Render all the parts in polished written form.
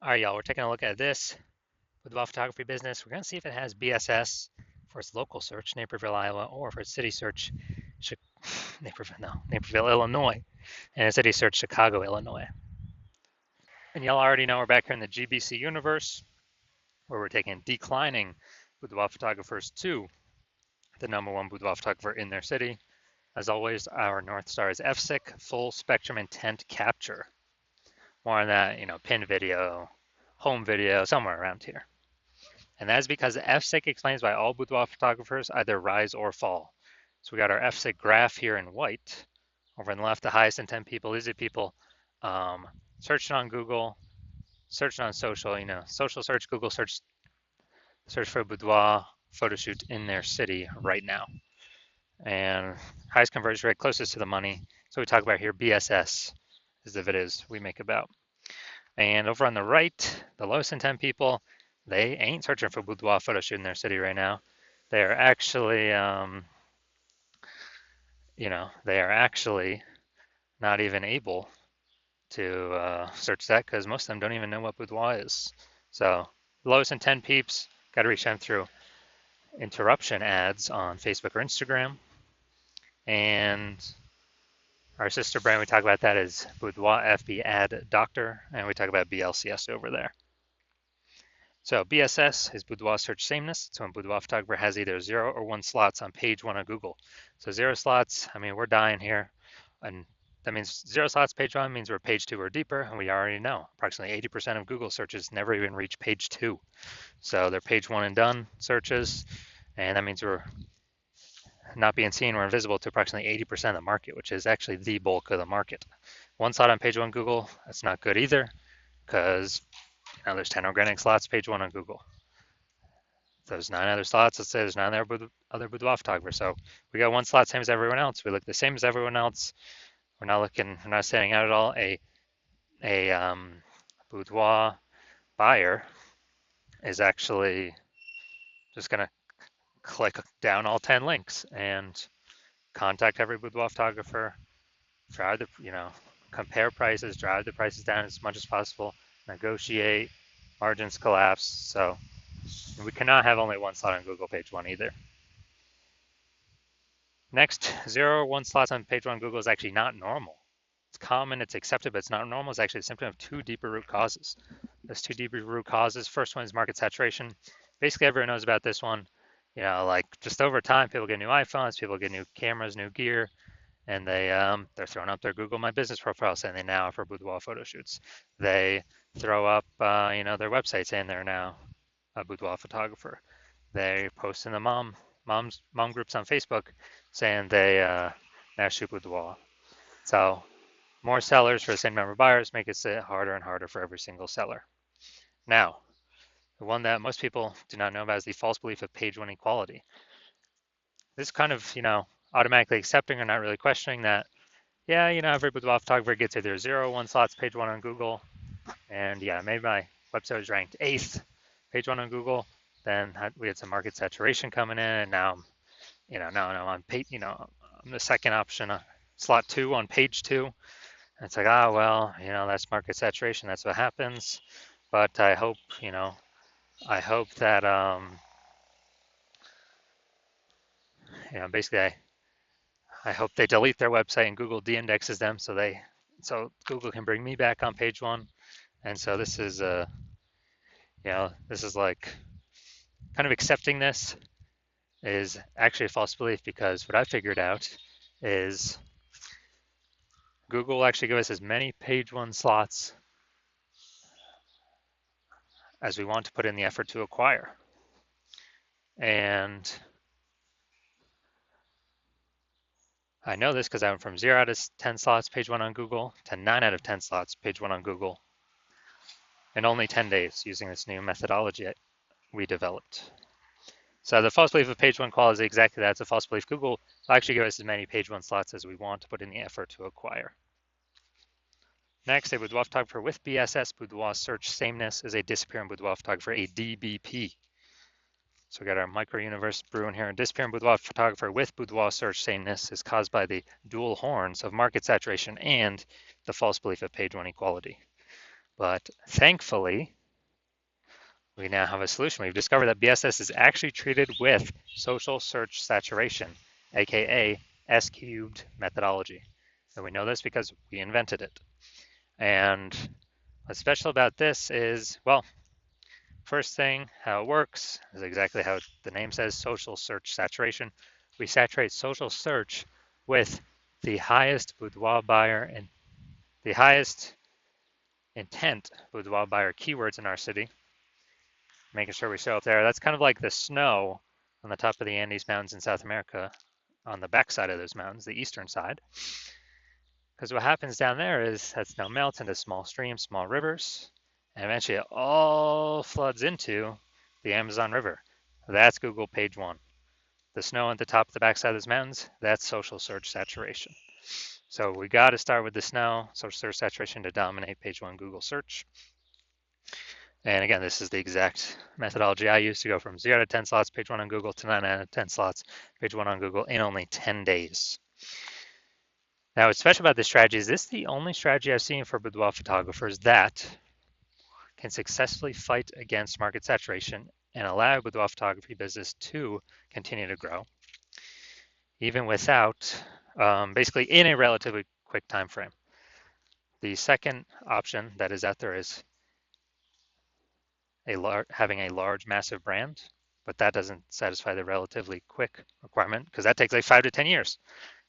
All right, y'all, we're taking a look at this boudoir photography business. We're going to see if it has BSS for its local search, Naperville, Iowa, or for its city search, Naperville, Illinois, and its city search, Chicago, Illinois. And y'all already know we're back here in the GBC universe, where we're taking declining boudoir photographers to the #1 boudoir photographer in their city. As always, our North Star is FSIC, full spectrum intent capture. More on that, pin video, home video, somewhere around here. And that is because FSIC explains why all boudoir photographers either rise or fall. So we got our FSIC graph here in white. Over on the left, the highest intent people, easy people, searching on Google, searching on social, social search, Google search for boudoir photo shoot in their city right now. And highest conversion rate, closest to the money. So we talk about here, BSS is the videos we make about. And over on the right, the lowest intent people, they ain't searching for boudoir photo shoot in their city right now. They are actually, they are actually not even able to search that because most of them don't even know what boudoir is. So lowest intent peeps, got to reach them through interruption ads on Facebook or Instagram. And our sister brand we talk about that is Boudoir FB Ad Doctor, and we talk about BLCS over there. So BSS is boudoir search sameness. So when boudoir photographer has either 0 or 1 slots on page 1 of Google. So 0 slots, I mean, we're dying here. And that means 0 slots, page 1 means we're page 2 or deeper. And we already know approximately 80% of Google searches never even reach page 2. So they're page 1 and done searches. And that means we're not being seen, we're invisible to approximately 80% of the market, which is actually the bulk of the market. 1 slot on page 1 Google, that's not good either, because there's 10 organic slots, page 1 on Google. There's 9 other slots. Let's say there's 9 other boudoir photographers. So we got 1 slot, same as everyone else. We look the same as everyone else. We're not standing out at all. A boudoir buyer is actually just going to click down all 10 links and contact every boudoir photographer, compare prices, drive the prices down as much as possible, negotiate, margins collapse. So we cannot have only 1 slot on Google page 1 either. Next, 0 or 1 slots on page 1 Google is actually not normal. It's common, it's accepted, but it's not normal. It's actually a symptom of 2 deeper root causes. There's 2 deeper root causes. First one is market saturation. Basically, everyone knows about this one. Like just over time, people get new iPhones, people get new cameras, new gear, and they're throwing up their Google My Business profile saying they now offer boudoir photo shoots. They throw up, their website saying they're now a boudoir photographer. They post in the mom groups on Facebook saying they now shoot boudoir. So more sellers for the same number of buyers make it harder and harder for every single seller. Now, the one that most people do not know about is the false belief of page 1 equality. This kind of, automatically accepting or not really questioning that, yeah, every boudoir photographer gets either 0 or 1 slots page 1 on Google, and yeah, maybe my website was ranked 8th page 1 on Google. Then we had some market saturation coming in, and now I'm on page, I'm the second option, slot 2 on page 2. And it's like, well, that's market saturation. That's what happens. But I hope that, basically I hope they delete their website and Google de-indexes them so Google can bring me back on page 1. And so this is this is like kind of accepting this is actually a false belief, because what I figured out is Google will actually give us as many page 1 slots as we want to put in the effort to acquire. And I know this because I went from 0 out of 10 slots page 1 on Google to 9 out of 10 slots page 1 on Google in only 10 days using this new methodology we developed. So the false belief of page 1 quality is exactly that. It's a false belief. Google will actually give us as many page 1 slots as we want to put in the effort to acquire. Next, a boudoir photographer with BSS, boudoir search sameness, is a disappearing boudoir photographer, a DBP. So we got our micro universe brewing here. A disappearing boudoir photographer with boudoir search sameness is caused by the dual horns of market saturation and the false belief of page 1 equality. But thankfully, we now have a solution. We've discovered that BSS is actually treated with social search saturation, aka S cubed methodology. And we know this because we invented it. And what's special about this is, well, first thing, how it works is exactly how the name says, social search saturation. We saturate social search with the highest boudoir buyer and the highest intent boudoir buyer keywords in our city, making sure we show up there. That's kind of like the snow on the top of the Andes Mountains in South America, on the backside of those mountains, the eastern side. Because what happens down there is that snow melts into small streams, small rivers, and eventually it all floods into the Amazon River. That's Google page one. The snow at the top of the backside of those mountains, that's social search saturation. So we got to start with the snow, social search saturation, to dominate page one Google search. And again, this is the exact methodology I use to go from 0 to 10 slots page one on Google to 9 out of 10 slots page one on Google in only 10 days. Now, what's special about this strategy is this is the only strategy I've seen for boudoir photographers that can successfully fight against market saturation and allow boudoir photography business to continue to grow, even without, basically in a relatively quick time frame. The second option that is out there is having a large, massive brand, but that doesn't satisfy the relatively quick requirement because that takes like 5 to 10 years.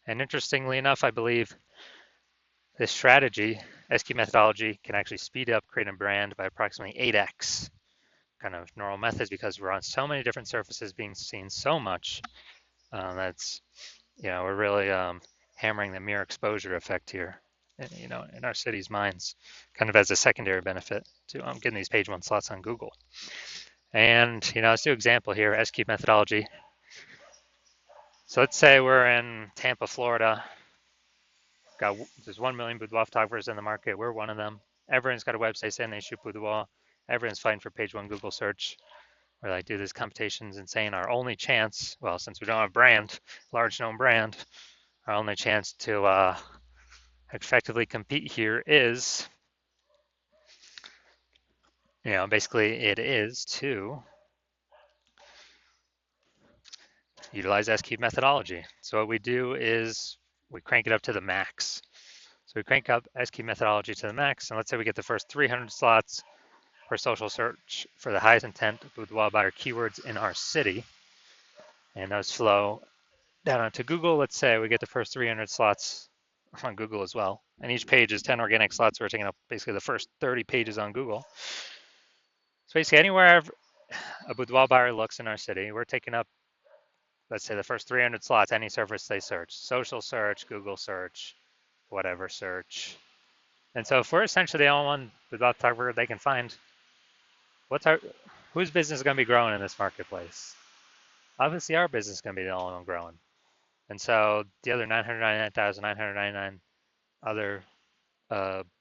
And interestingly enough, I believe this strategy, S-cube methodology, can actually speed up creating a brand by approximately 8x kind of normal methods because we're on so many different surfaces being seen so much. That's, we're really hammering the mere exposure effect here, in our city's minds, kind of as a secondary benefit to getting these page one slots on Google. And, let's do an example here, S-cube methodology. So let's say we're in Tampa, Florida. There's 1 million boudoir photographers in the market. We're one of them. Everyone's got a website saying they shoot boudoir. Everyone's fighting for page one Google search. We're like, do these competitions and saying our only chance, well, since we don't have a brand, large known brand, our only chance to effectively compete here is, basically it is to utilize S-cube methodology. So what we do is we crank it up to the max. So we crank up S-cube methodology to the max, and let's say we get the first 300 slots for social search for the highest intent boudoir buyer keywords in our city, and those flow down onto Google. Let's say we get the first 300 slots on Google as well, and each page is 10 organic slots. So we're taking up basically the first 30 pages on Google. So basically anywhere a boudoir buyer looks in our city, we're taking up, let's say, the first 300 slots, any surface they search, social search, Google search, whatever search. And so if we're essentially the only one boudoir photographer they can find, whose business is going to be growing in this marketplace? Obviously our business is going to be the only one growing. And so the other 999,999 other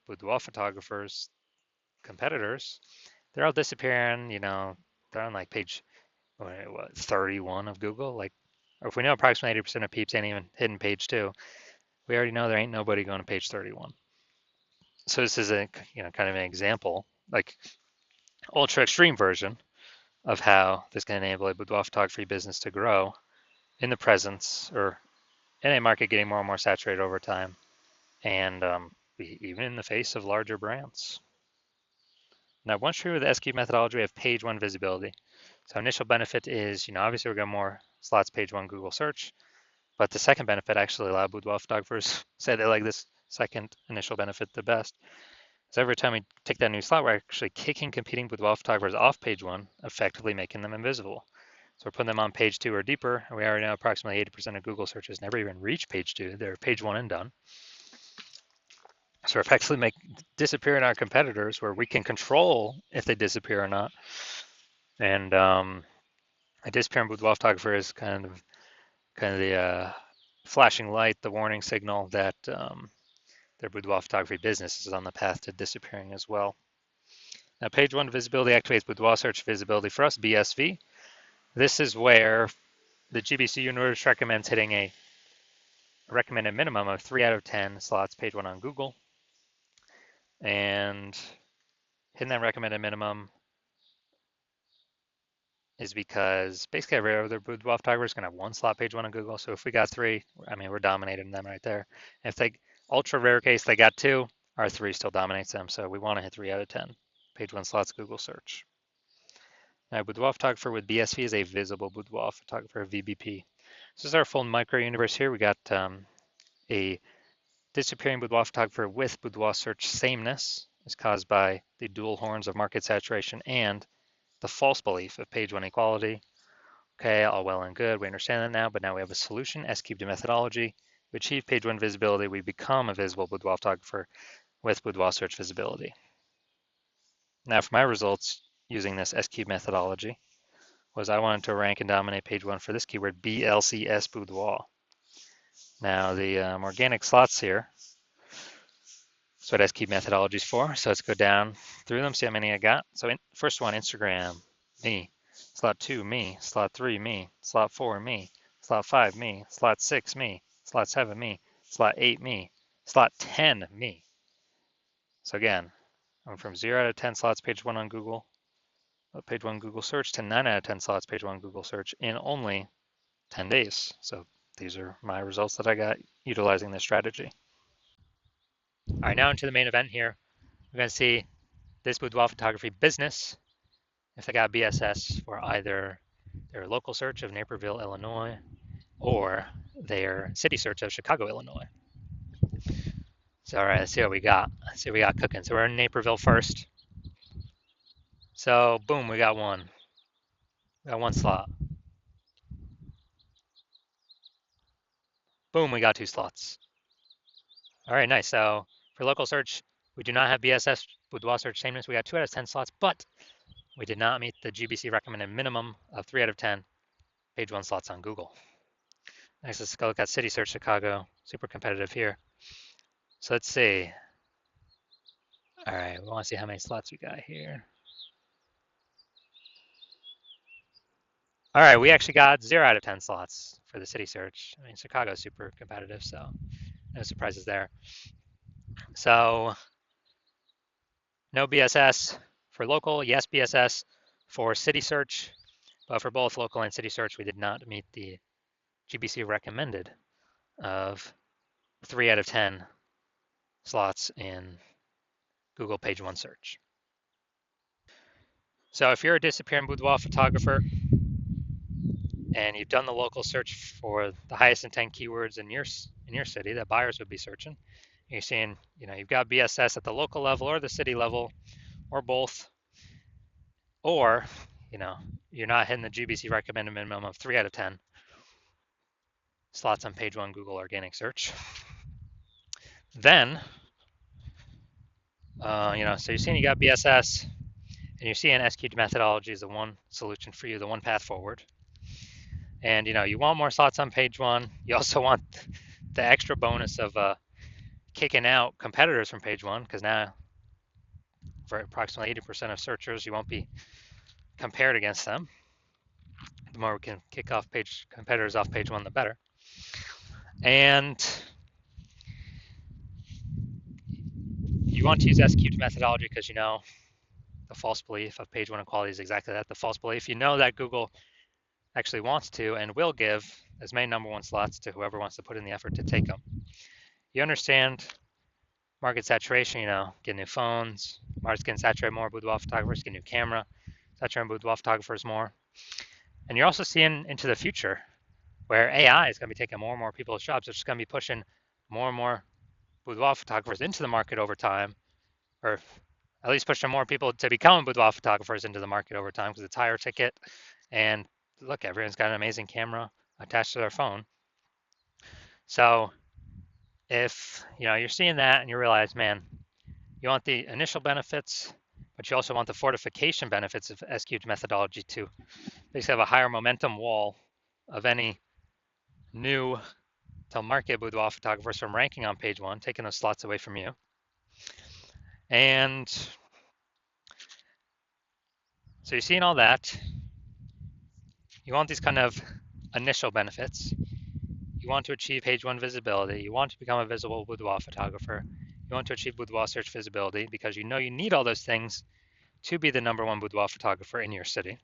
boudoir photographers, competitors, they're all disappearing. They're on like page 31 of Google. Like, or if we know approximately 80% of peeps ain't even hitting page 2, we already know there ain't nobody going to page 31. So this is a kind of an example, like ultra extreme version of how this can enable a boudoir photography business to grow in the presence or in a market getting more and more saturated over time, and even in the face of larger brands. Now, once true with the S-cube methodology, we have page one visibility. So initial benefit is, obviously we're getting more slots page one Google search, but the second benefit actually a lot of boudoir photographers say they like this second initial benefit the best. So every time we take that new slot, we're actually kicking competing boudoir photographers off page one, effectively making them invisible. So we're putting them on page 2 or deeper, and we already know approximately 80% of Google searches never even reach page 2. They're page 1 and done. So we're effectively disappearing our competitors where we can control if they disappear or not. And a disappearing boudoir photographer is kind of the flashing light, the warning signal that their boudoir photography business is on the path to disappearing as well. Now, page 1 visibility activates boudoir search visibility for us, BSV. This is where the GBC universe recommends hitting a recommended minimum of 3 out of 10 slots page 1 on Google. And hitting that recommended minimum is because basically every other boudoir photographer is going to have one slot page one on Google. So if we got 3, I mean, we're dominating them right there. If they, ultra rare case, they got 2, our 3 still dominates them. So we want to hit 3 out of 10 page 1 slots Google search. Now, boudoir photographer with BSV is a visible boudoir photographer, VBP. This is our full micro universe here. We got a disappearing boudoir photographer with boudoir search sameness is caused by the dual horns of market saturation and the false belief of page 1 equality. Okay, all well and good. We understand that now, but now we have a solution, S-cubed methodology. We achieve page 1 visibility. We become a visible boudoir photographer with boudoir search visibility. Now for my results using this S-cubed methodology was I wanted to rank and dominate page 1 for this keyword, BLCS boudoir. Now the organic slots here, that's what S-cubed methodology is for. So let's go down through them, see how many I got. So first one, Instagram, me. Slot 2, me. Slot 3, me. Slot 4, me. Slot 5, me. Slot 6, me. Slot 7, me. Slot 8, me. Slot 10, me. So again, I'm from 0 out of 10 slots page 1 on Google, page 1 Google search, to 9 out of 10 slots page 1 Google search in only 10 days. So these are my results that I got utilizing this strategy. All right, now into the main event here. We're going to see this boudoir photography business, if they got BSS for either their local search of Naperville, Illinois, or their city search of Chicago, Illinois. So all right, let's see what we got. Let's see what we got cooking. So we're in Naperville first. So boom, we got one. We got one slot. Boom, we got 2 slots. All right, nice. So for local search, we do not have BSS boudoir search sameness. We got 2 out of 10 slots, but we did not meet the GBC recommended minimum of 3 out of 10 page 1 slots on Google. Next, let's go look at City Search Chicago. Super competitive here. So let's see. All right, we want to see how many slots we got here. All right, we actually got 0 out of 10 slots for the city search. I mean, Chicago's super competitive, so no surprises there. So no BSS for local, yes BSS for city search, but for both local and city search, we did not meet the GBC recommended of 3 out of 10 slots in Google page 1 search. So if you're a disappearing boudoir photographer and you've done the local search for the highest intent keywords in your city that buyers would be searching, you're seeing, you've got BSS at the local level or the city level or both, or, you're not hitting the GBC recommended minimum of 3 out of 10 slots on page 1 Google organic search. Then, so you're seeing you got BSS and you're seeing S-cubed methodology is the one solution for you, the one path forward. And, you want more slots on page 1. You also want the extra bonus of kicking out competitors from page 1, because now for approximately 80% of searchers, you won't be compared against them. The more we can kick off competitors off page 1, the better. And you want to use S-cubed methodology because the false belief of page 1 equality is exactly that, the false belief. You know that Google actually wants to and will give as many number 1 slots to whoever wants to put in the effort to take them. You understand market saturation, get new phones, market's getting saturated more, boudoir photographers get new camera, saturating boudoir photographers more. And you're also seeing into the future where AI is going to be taking more and more people's jobs. It's just going to be pushing more and more boudoir photographers into the market over time, or at least pushing more people to become boudoir photographers into the market over time because it's higher ticket. And look, everyone's got an amazing camera attached to their phone. So if you're seeing that and you realize, man, you want the initial benefits, but you also want the fortification benefits of S-cubed methodology to basically have a higher momentum wall of any new to market boudoir photographers from ranking on page 1, taking those slots away from you. And so you're seeing all that. You want these kind of initial benefits. You want to achieve page 1 visibility. You want to become a visible boudoir photographer. You want to achieve boudoir search visibility because you need all those things to be the #1 boudoir photographer in your city.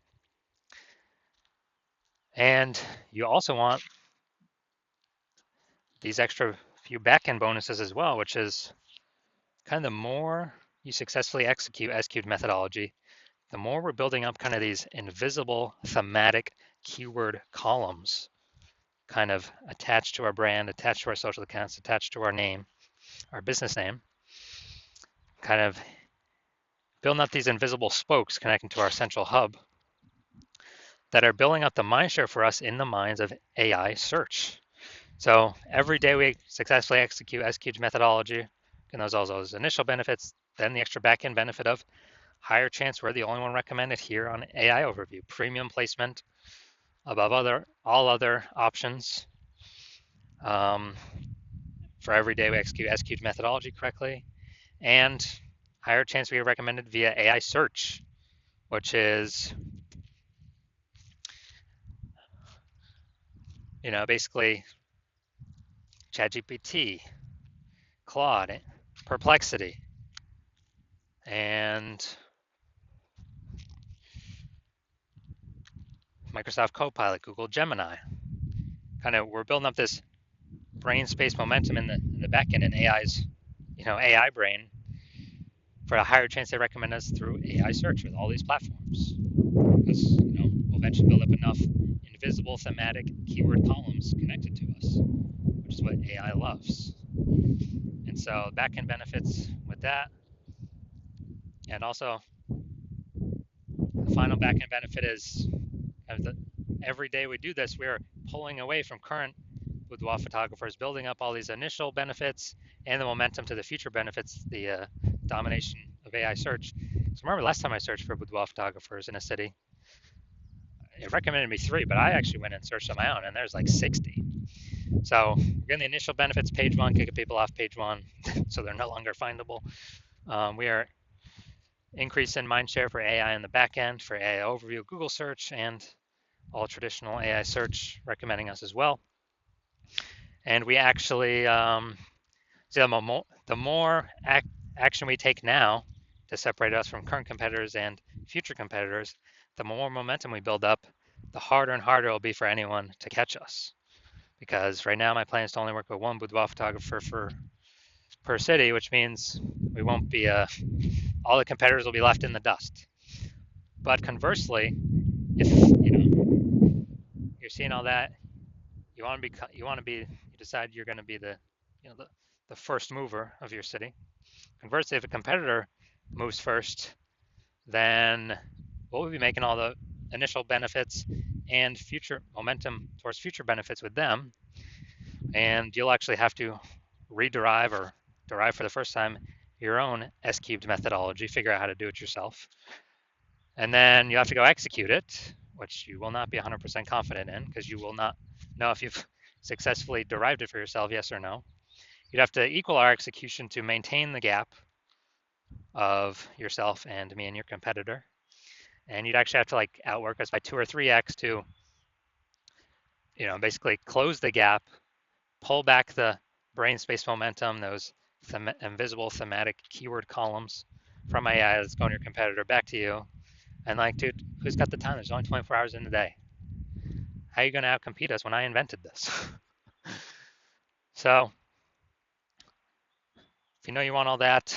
And you also want these extra few backend bonuses as well, which is kind of the more you successfully execute S-cubed methodology, the more we're building up kind of these invisible thematic keyword columns kind of attached to our brand, attached to our social accounts, attached to our name, our business name, kind of building up these invisible spokes connecting to our central hub that are building up the mind share for us in the minds of AI search. So every day we successfully execute S-cubed methodology, and those all those initial benefits, then the extra backend benefit of higher chance we're the only one recommended here on AI Overview, premium placement above all other options. For every day we execute S-cubed methodology correctly, and higher chance we are recommended via AI search, which is, basically ChatGPT, Claude, Perplexity, and Microsoft Copilot, Google Gemini. We're building up this brain space momentum in the back end in AI's, AI brain for a higher chance they recommend us through AI search with all these platforms. Because, we'll eventually build up enough invisible thematic keyword columns connected to us, which is what AI loves. And so backend benefits with that. And also the final backend benefit is every day we do this, we're pulling away from current boudoir photographers, building up all these initial benefits and the momentum to the future benefits, the domination of AI search. So remember last time I searched for boudoir photographers in a city, it recommended me 3, but I actually went and searched on my own, and there's like 60. So we're getting the initial benefits, page 1, kicking people off page 1, so they're no longer findable. We are increasing mind share for AI in the back end, for AI Overview, Google search, and all traditional AI search recommending us as well. And we actually, the more action we take now to separate us from current competitors and future competitors, the more momentum we build up, the harder and harder it will be for anyone to catch us. Because right now my plan is to only work with 1 boudoir photographer per city, which means we won't be, all the competitors will be left in the dust. But conversely, if you're seeing all that, you decide you're going to be the first mover of your city. Conversely, if a competitor moves first, then we'll be making all the initial benefits and future momentum towards future benefits with them. And you'll actually have to rederive or derive for the first time your own S-cubed methodology, figure out how to do it yourself. And then you have to go execute it, which you will not be 100% confident in because you will not know if you've successfully derived it for yourself, yes or no. You'd have to equal our execution to maintain the gap of yourself and me and your competitor. And you'd actually have to outwork us by 2 or 3x to, basically close the gap, pull back the brain space momentum, those invisible thematic keyword columns from AI that's going to your competitor back to you. And dude, who's got the time? There's only 24 hours in the day. How are you going to outcompete us when I invented this? So if you know you want all that,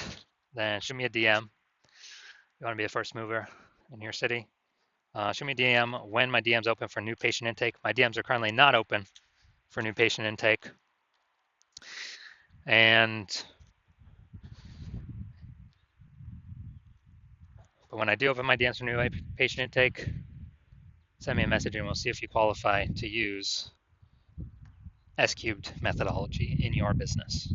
then shoot me a DM. You want to be a first mover in your city? Shoot me a DM when my DM's open for new patient intake. My DMs are currently not open for new patient intake. But when I do open my DMs for new patient intake, send me a message and we'll see if you qualify to use S-cubed methodology in your business.